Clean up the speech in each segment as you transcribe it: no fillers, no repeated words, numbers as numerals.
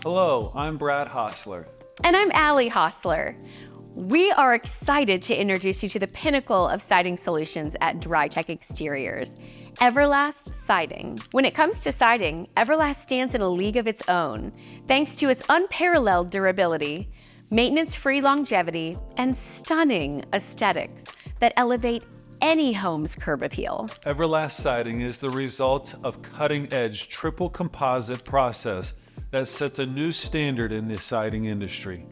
Hello, I'm Brad Hosler. And I'm Allie Hosler. We are excited to introduce you to the pinnacle of siding solutions at DryTech Exteriors, Everlast Siding. When it comes to siding, Everlast stands in a league of its own, thanks to its unparalleled durability, maintenance-free longevity, and stunning aesthetics that elevate any home's curb appeal. Everlast Siding is the result of cutting-edge triple composite process that sets a new standard in the siding industry.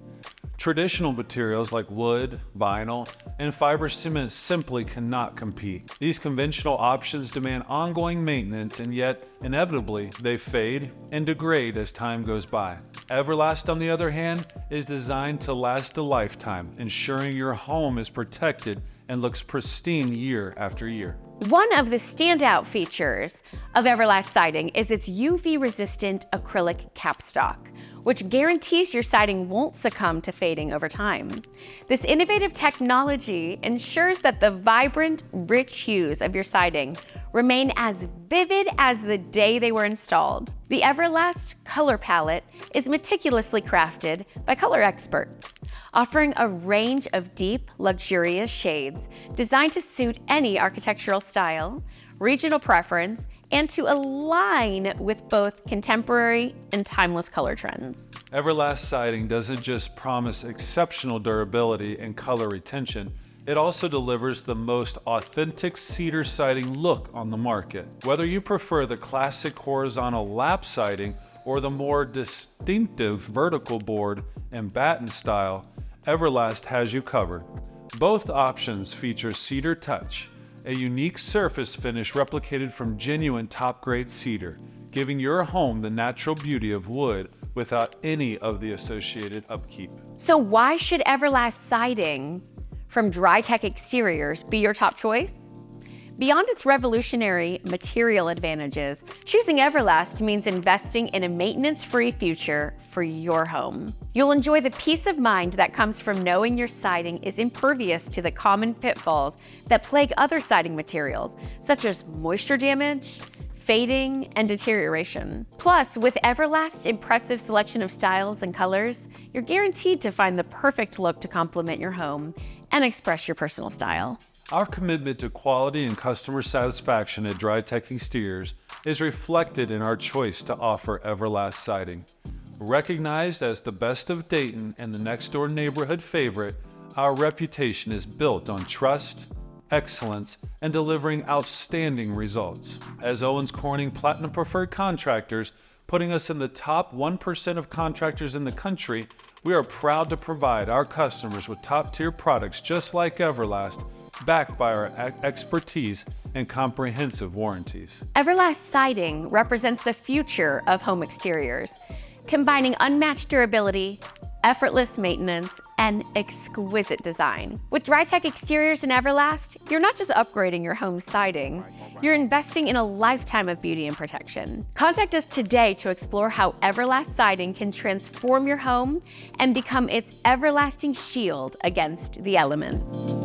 Traditional materials like wood, vinyl, and fiber cement simply cannot compete. These conventional options demand ongoing maintenance, and yet, inevitably, they fade and degrade as time goes by. Everlast, on the other hand, is designed to last a lifetime, ensuring your home is protected and looks pristine year after year. One of the standout features of Everlast Siding is its UV-resistant acrylic capstock, which guarantees your siding won't succumb to fading over time. This innovative technology ensures that the vibrant, rich hues of your siding remain as vivid as the day they were installed. The Everlast color palette is meticulously crafted by color experts, offering a range of deep, luxurious shades designed to suit any architectural style, regional preference, and to align with both contemporary and timeless color trends. Everlast Siding doesn't just promise exceptional durability and color retention, it also delivers the most authentic cedar siding look on the market. Whether you prefer the classic horizontal lap siding or the more distinctive vertical board and batten style, Everlast has you covered. Both options feature Cedar Touch, a unique surface finish replicated from genuine top-grade cedar, giving your home the natural beauty of wood without any of the associated upkeep. So why should Everlast Siding from DryTech Exteriors be your top choice? Beyond its revolutionary material advantages, choosing Everlast means investing in a maintenance-free future for your home. You'll enjoy the peace of mind that comes from knowing your siding is impervious to the common pitfalls that plague other siding materials, such as moisture damage, fading, and deterioration. Plus, with Everlast's impressive selection of styles and colors, you're guaranteed to find the perfect look to complement your home and express your personal style. Our commitment to quality and customer satisfaction at DryTech Exteriors is reflected in our choice to offer Everlast Siding. Recognized as the best of Dayton and the next-door neighborhood favorite, our reputation is built on trust, excellence, and delivering outstanding results. As Owens Corning Platinum Preferred Contractors, putting us in the top 1% of contractors in the country, we are proud to provide our customers with top-tier products just like Everlast, backed by our expertise and comprehensive warranties. Everlast Siding represents the future of home exteriors, combining unmatched durability, effortless maintenance, and exquisite design. With DryTech Exteriors and Everlast, you're not just upgrading your home's siding, you're investing in a lifetime of beauty and protection. Contact us today to explore how Everlast Siding can transform your home and become its everlasting shield against the elements.